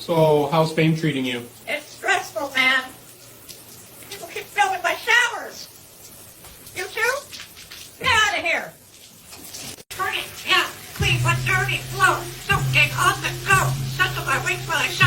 So, how's fame treating you? It's stressful, man. People keep filming my showers. You too? Get out of here. Dirty, yeah. Clean my dirty floor. Don't get on the go. Settle my wings while I shower.